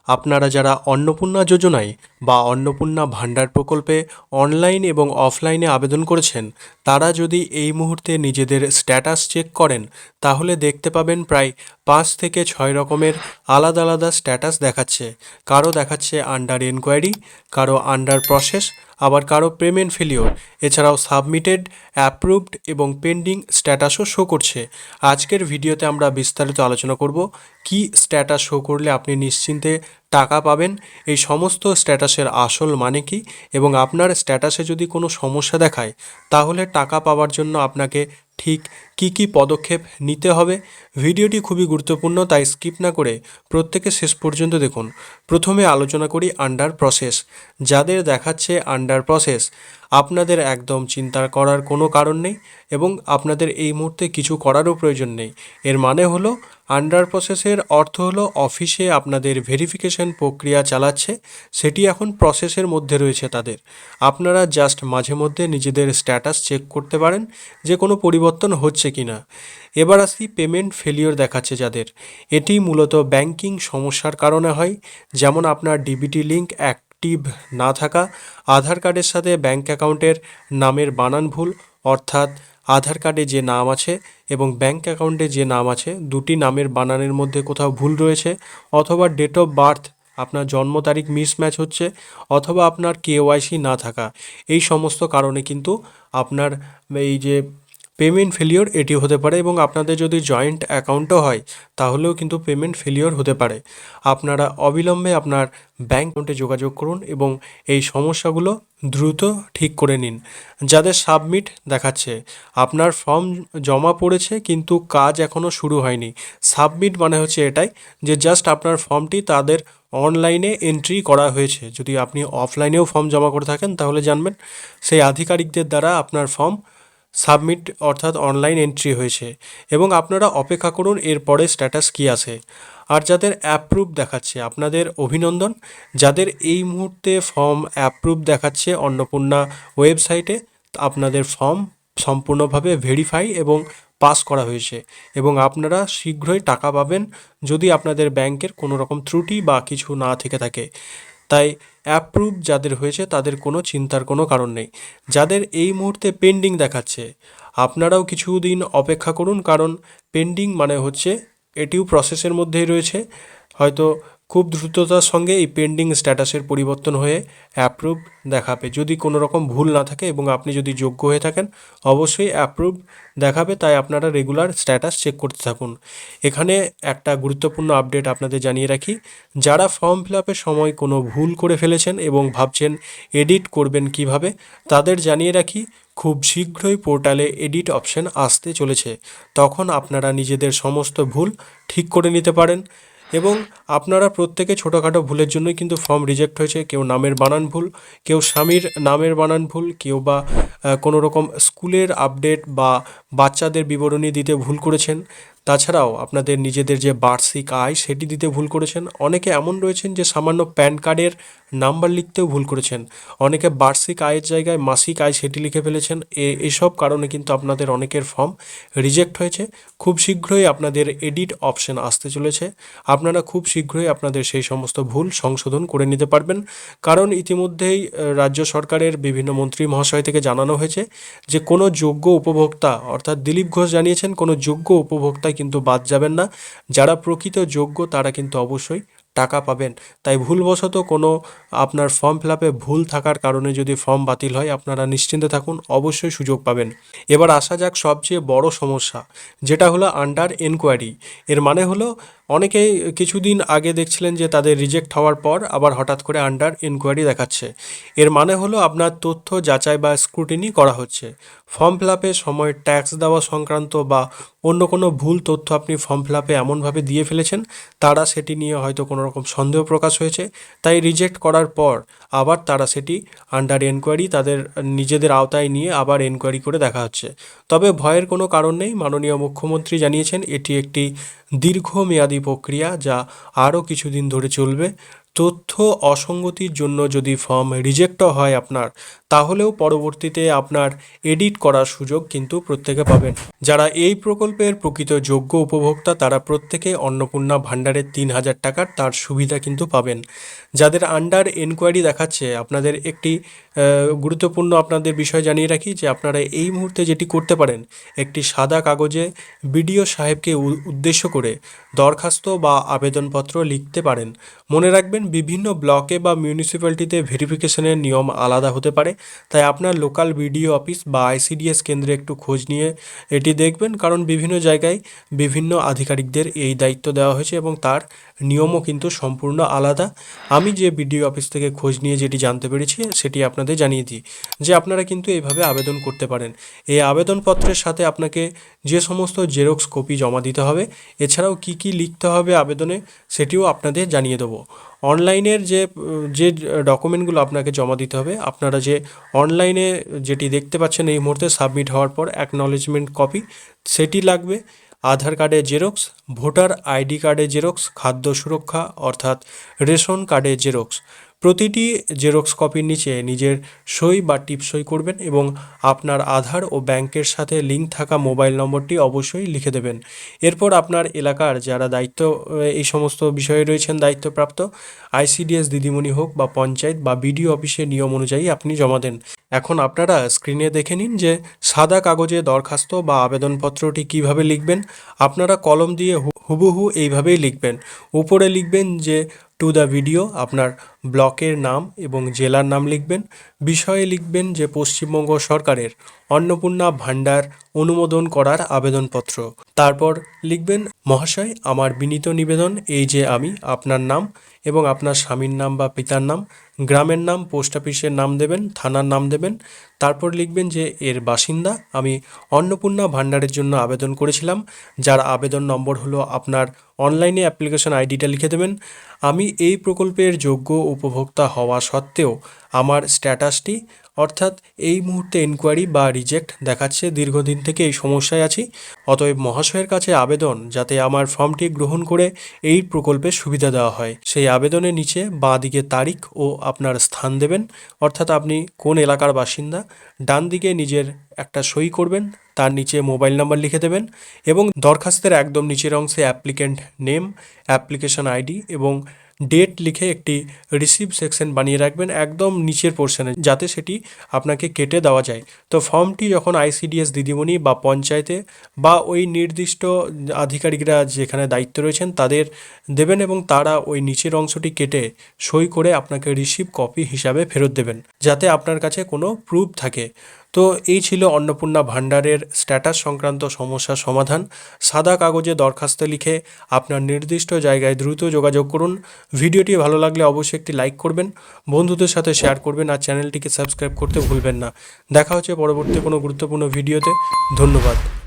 আপনারা যারা অন্নপূর্ণা যোজনায় বা অন্নপূর্ণা ভাণ্ডার প্রকল্পে অনলাইন এবং অফলাইনে আবেদন করেছেন, তারা যদি এই মুহূর্তে নিজেদের স্ট্যাটাস চেক করেন তাহলে দেখতে পাবেন প্রায় 5 থেকে 6 রকমের আলাদা আলাদা স্ট্যাটাস দেখাচ্ছে। কারো দেখাচ্ছে আন্ডার এনকোয়ারি, কারো আন্ডার প্রসেস, আবার কারো পেমেন্ট ফেলিওর, এছাড়াও সাবমিটেড, অ্যাপ্রুভড এবং পেন্ডিং স্ট্যাটাসও শো করছে। আজকের ভিডিওতে আমরা বিস্তারিত আলোচনা করব কি স্ট্যাটাস শো করলে আপনি নিশ্চিন্তে টাকা পাবেন, এই সমস্ত স্ট্যাটাসের আসল মানে কি, এবং আপনার স্ট্যাটাসে যদি কোনো সমস্যা দেখায় তাহলে টাকা পাওয়ার জন্য আপনাকে ঠিক কি পদক্ষেপ নিতে হবে। ভিডিওটি খুবই গুরুত্বপূর্ণ, তাই স্কিপ না করে প্রত্যেকে শেষ পর্যন্ত দেখুন। প্রথমে আলোচনা করি আন্ডার প্রসেস। যাদের দেখাচ্ছে আন্ডার প্রসেস, আপনাদের একদম চিন্তা করার কোনো কারণ নেই এবং আপনাদের এই মুহূর্তে কিছু করারও প্রয়োজন নেই। এর মানে হলো আন্ডার প্রসেসের অর্থ হলো অফিসে আপনাদের ভেরিফিকেশন প্রক্রিয়া চালাচ্ছে, সেটি এখন প্রসেসের মধ্যে রয়েছে তাদের। আপনারা জাস্ট মাঝে মধ্যে নিজেদের স্ট্যাটাস চেক করতে পারেন যে কোনো পরিবর্তন হচ্ছে কি না। এবার আসি পেমেন্ট ফেলিওর দেখাচ্ছে যাদের, এটি মূলত ব্যাংকিং সমস্যার কারণে হয়, যেমন আপনার ডিবিটি লিঙ্ক অ্যাক্টিভ না থাকা, আধার কার্ডের সাথে ব্যাংক অ্যাকাউন্টের নামের বানান ভুল, অর্থাৎ আধার কার্ডে যে নাম আছে এবং ব্যাংক অ্যাকাউন্টে যে নাম আছে দুটি নামের বানানের মধ্যে কোথাও ভুল রয়েছে, অথবা ডেট অফ বার্থ আপনার জন্ম তারিখ মিসম্যাচ হচ্ছে, অথবা আপনার কেওয়াইসি না থাকা। এই সমস্ত কারণে কিন্তু আপনার এই যে পেমেন্ট ফেলিওর এটি হতে পারে, এবং আপনাদের যদি জয়েন্ট অ্যাকাউন্টও হয় তাহলেও কিন্তু পেমেন্ট ফেলিওর হতে পারে। আপনারা অবিলম্বে আপনার ব্যাংক অ্যাকাউন্টে যোগাযোগ করুন এবং এই সমস্যাগুলো দ্রুত ঠিক করে নিন। যাদের সাবমিট দেখাচ্ছে, আপনার ফর্ম জমা পড়েছে কিন্তু কাজ এখনও শুরু হয়নি। সাবমিট মানে হচ্ছে এটাই যে জাস্ট আপনার ফর্মটি তাদের অনলাইনে এন্ট্রি করা হয়েছে। যদি আপনি অফলাইনেও ফর্ম জমা করে থাকেন তাহলে জানবেন সেই আধিকারিকদের দ্বারা আপনার ফর্ম সাবমিট অর্থাৎ অনলাইন এন্ট্রি হয়েছে, এবং আপনারা অপেক্ষা করুন এরপরে স্ট্যাটাস কী আসে। আর যাদের অ্যাপ্রুভ দেখাচ্ছে, আপনাদের অভিনন্দন। যাদের এই মুহূর্তে ফর্ম অ্যাপ্রুভ দেখাচ্ছে অন্নপূর্ণা ওয়েবসাইটে, আপনাদের ফর্ম সম্পূর্ণভাবে ভেরিফাই এবং পাস করা হয়েছে এবং আপনারা শীঘ্রই টাকা পাবেন যদি আপনাদের ব্যাংকের কোনো রকম ত্রুটি বা কিছু না থেকে থাকে। তাই অ্যাপ্রুভ যাদের হয়েছে তাদের কোনো চিন্তার কোনো কারণ নেই। যাদের এই মুহূর্তে পেন্ডিং দেখাচ্ছে, আপনারাও কিছুদিন অপেক্ষা করুন, কারণ পেন্ডিং মানে হচ্ছে এটিও প্রসেসের মধ্যেই রয়েছে। হয়তো খুব দ্রুততার সঙ্গে এই পেন্ডিং স্ট্যাটাসের পরিবর্তন হয়ে অ্যাপ্রুভ দেখাবে যদি কোনো রকম ভুল না থাকে, এবং আপনি যদি যোগ্য হয়ে থাকেন অবশ্যই অ্যাপ্রুভ দেখাবে। তাই আপনারা রেগুলার স্ট্যাটাস চেক করতে থাকুন। এখানে একটা গুরুত্বপূর্ণ আপডেট আপনাদের জানিয়ে রাখি, যারা ফর্ম ফিল আপের সময় কোনো ভুল করে ফেলেছেন এবং ভাবছেন এডিট করবেন কিভাবে, তাদের জানিয়ে রাখি খুব শীঘ্রই পোর্টালে এডিট অপশন আসতে চলেছে। তখন আপনারা নিজেদের সমস্ত ভুল ঠিক করে নিতে পারেন, এবং আপনারা প্রত্যেকে ছোটোখাটো ভুলের জন্যই কিন্তু ফর্ম রিজেক্ট হয়েছে। কেউ নামের বানান ভুল, কেউ স্বামীর নামের বানান ভুল, কেউ বা কোনো রকম স্কুলের আপডেট বা বাচ্চাদের বিবরণী দিতে ভুল করেছেন। তাছাড়াও আপনাদের নিজেদের যে বার্ষিক আয় সেটি দিতে ভুল করেছেন। অনেকে এমন রয়েছেন যে সামান্য প্যান কার্ডের নাম্বার লিখতেও ভুল করেছেন। অনেকে বার্ষিক আয়ের জায়গায় মাসিক আয় সেটি লিখে ফেলেছেন। এসব কারণে কিন্তু আপনাদের অনেকের ফর্ম রিজেক্ট হয়েছে। খুব শীঘ্রই আপনাদের এডিট অপশন আসতে চলেছে। আপনারা খুব শীঘ্রই আপনাদের সেই সমস্ত ভুল সংশোধন করে নিতে পারবেন, কারণ ইতিমধ্যেই রাজ্য সরকারের বিভিন্ন মন্ত্রী মহাশয় থেকে জানানো হয়েছে যে কোনো যোগ্য উপভোক্তা, অর্থাৎ দিলীপ ঘোষ জানিয়েছেন কোনো যোগ্য উপভোক্তা কিন্তু বাদ যাবেন না। যারা প্রকৃত যোগ্য তারা কিন্তু অবশ্যই টাকা পাবেন। তাই ভুলবশত কোনো আপনার ফর্ম ফিল আপে ভুল থাকার কারণে যদি ফর্ম বাতিল হয়, আপনারা নিশ্চিন্তে থাকুন, অবশ্যই সুযোগ পাবেন। এবার আসা যাক সবচেয়ে বড় সমস্যা, যেটা হলো আন্ডার এনকোয়ারি। এর মানে হলো অনেকেই কিছুদিন আগে দেখছিলেন যে তাদের রিজেক্ট হওয়ার পর আবার হঠাৎ করে আন্ডার এনকোয়ারি দেখাচ্ছে। এর মানে হলো আপনার তথ্য যাচাই বা স্ক্রুটিনি করা হচ্ছে। ফর্ম ফিল আপের সময় ট্যাক্স দেওয়া সংক্রান্ত বা অন্য কোনো ভুল তথ্য আপনি ফর্ম ফিল আপে এমনভাবে দিয়ে ফেলেছেন, তারা সেটি নিয়ে হয়তো কোনো রকম সন্দেহ প্রকাশ হয়েছে, তাই রিজেক্ট করার পর আবার তারা সেটি আন্ডার এনকোয়ারি তাদের নিজেদের আওতায় নিয়ে আবার এনকোয়ারি করে দেখা হচ্ছে। তবে ভয়ের কোনো কারণ নেই। মাননীয় মুখ্যমন্ত্রী জানিয়েছেন এটি একটি দীর্ঘমেয়াদী প্রক্রিয়া যা আরও কিছুদিন ধরে চলবে। তথ্য অসঙ্গতির জন্য যদি ফর্ম রিজেক্টও হয় আপনার, তাহলেও পরবর্তীতে আপনার এডিট করার সুযোগ কিন্তু প্রত্যেকে পাবেন। যারা এই প্রকল্পের প্রকৃত যোগ্য উপভোক্তা তারা প্রত্যেকে অন্নপূর্ণা ভাণ্ডারের 3,000 টাকার তার সুবিধা কিন্তু পাবেন। যাদের আন্ডার এনকোয়ারি দেখাচ্ছে, আপনাদের একটি গুরুত্বপূর্ণ আপনাদের বিষয় জানিয়ে রাখি যে আপনারা এই মুহূর্তে যেটি করতে পারেন, একটি সাদা কাগজে বিডিও সাহেবকে উদ্দেশ্য করে দরখাস্ত বা আবেদনপত্র লিখতে পারেন। মনে রাখবেন, বিভিন্ন ব্লকে বা মিউনিসিপ্যালিটিতে ভেরিফিকেশনের নিয়ম আলাদা হতে পারে, তাই আপনার লোকাল বিডিও অফিস বা আইসিডিএস কেন্দ্রে একটু খোঁজ নিয়ে এটি দেখবেন, কারণ বিভিন্ন জায়গায় বিভিন্ন আধিকারিকদের এই দায়িত্ব দেওয়া হয়েছে এবং তার নিয়মও কিন্তু সম্পূর্ণ আলাদা। আমি যে বিডিও অফিস থেকে খোঁজ নিয়ে যেটি জানতে পেরেছি সেটি আপনাদের জানিয়ে দিই যে আপনারা কিন্তু এইভাবে আবেদন করতে পারেন। এই আবেদনপত্রের সাথে আপনাকে যে সমস্ত জেরক্স কপি জমা দিতে হবে, এছাড়াও কি কি লিখতে হবে আবেদনে সেটিও আপনাদের জানিয়ে দেবো। অনলাইনের যে ডকুমেন্টগুলো আপনাকে জমা দিতে হবে, আপনারা যে অনলাইনে যেটি দেখতে পাচ্ছেন এই মুহূর্তে সাবমিট হওয়ার পর অ্যাকনলেজমেন্ট কপি, সেটি লাগবে। আধার কার্ডের জেরক্স, ভোটার আইডি কার্ডের জেরক্স, খাদ্য সুরক্ষা অর্থাৎ রেশন কার্ডের জেরক্স। প্রতিটি জেরক্স কপির নিচে নিজের সই বা টিপসই করবেন এবং আপনার আধার ও ব্যাংকের সাথে লিঙ্ক থাকা মোবাইল নম্বরটি অবশ্যই লিখে দেবেন। এরপর আপনার এলাকার যারা এই সমস্ত বিষয়ে রয়েছেন দায়িত্বপ্রাপ্ত, আইসিডিএস দিদিমণি হোক বা পঞ্চায়েত বা বিডিও অফিসের নিয়ম অনুযায়ী আপনি জমা দেন। এখন আপনারা স্ক্রিনে দেখে নিন যে সাদা কাগজে দরখাস্ত বা আবেদনপত্রটি কিভাবে লিখবেন। আপনারা কলম দিয়ে হুবহু এইভাবেই লিখবেন। উপরে লিখবেন যে টু দ্য ভিডিও, আপনার ব্লকের নাম এবং জেলার নাম লিখবেন। বিষয়ে লিখবেন যে পশ্চিমবঙ্গ সরকারের অন্নপূর্ণা ভাণ্ডার অনুমোদন করার আবেদনপত্র। তারপর লিখবেন, মহাশয় আমার বিনীত নিবেদন এই যে আমি আপনার নাম এবং আপনার স্বামীর নাম বা পিতার নাম, গ্রামের নাম, পোস্ট অফিসের নাম দেবেন, থানার নাম দেবেন। তারপর লিখবেন যে এর বাসিন্দা আমি অন্নপূর্ণা ভাণ্ডারের জন্য আবেদন করেছিলাম, যার আবেদন নম্বর হলো আপনার অনলাইনে অ্যাপ্লিকেশন আইডিটা লিখে দেবেন। আমি এই প্রকল্পের যোগ্য উপভোক্তা হওয়া সত্ত্বেও আমার স্ট্যাটাসটি অর্থাৎ এই মুহূর্তে এনকোয়ারি বা রিজেক্ট দেখাচ্ছে, দীর্ঘদিন থেকে এই সমস্যায় আছি। অতএব মহাশয়ের কাছে আবেদন যাতে আমার ফর্মটি গ্রহণ করে এই প্রকল্পের সুবিধা দেওয়া হয়। সেই আবেদনের নিচে বাঁ দিকে তারিখ ও আপনার স্থান দেবেন, অর্থাৎ আপনি কোন এলাকার বাসিন্দা। ডান দিকে নিজের একটা সই করবেন, তার নিচে মোবাইল নাম্বার লিখে দেবেন এবং দরখাস্তের একদম নিচের অংশে অ্যাপ্লিক্যান্ট নেম, অ্যাপ্লিকেশন আইডি এবং ডেট লিখে একটি রিসিভ সেকশন বানিয়ে রাখবেন একদম নিচের পোর্শনে, যাতে সেটি আপনাকে কেটে দেওয়া যায়। তো ফর্মটি যখন আইসিডিএস দিদিমণি বা পঞ্চায়েতে বা ওই নির্দিষ্ট আধিকারিকরা যেখানে দায়িত্ব রয়েছেন তাদের দেবেন এবং তারা ওই নিচের অংশটি কেটে সই করে আপনাকে রিসিভ কপি হিসাবে ফেরত দেবেন, যাতে আপনার কাছে কোনো প্রুফ থাকে। তো এই ছিল অন্নপূর্ণা ভাণ্ডারের স্ট্যাটাস সংক্রান্ত সমস্যার সমাধান। সাদা কাগজে দরখাস্ত লিখে আপনার নির্দিষ্ট জায়গায় দ্রুত যোগাযোগ করুন। ভিডিওটি ভালো লাগলে অবশ্যই একটি লাইক করবেন, বন্ধুদের সাথে শেয়ার করবেন আর চ্যানেলটিকে সাবস্ক্রাইব করতে ভুলবেন না। দেখা হচ্ছে পরবর্তী কোনো গুরুত্বপূর্ণ ভিডিওতে। ধন্যবাদ।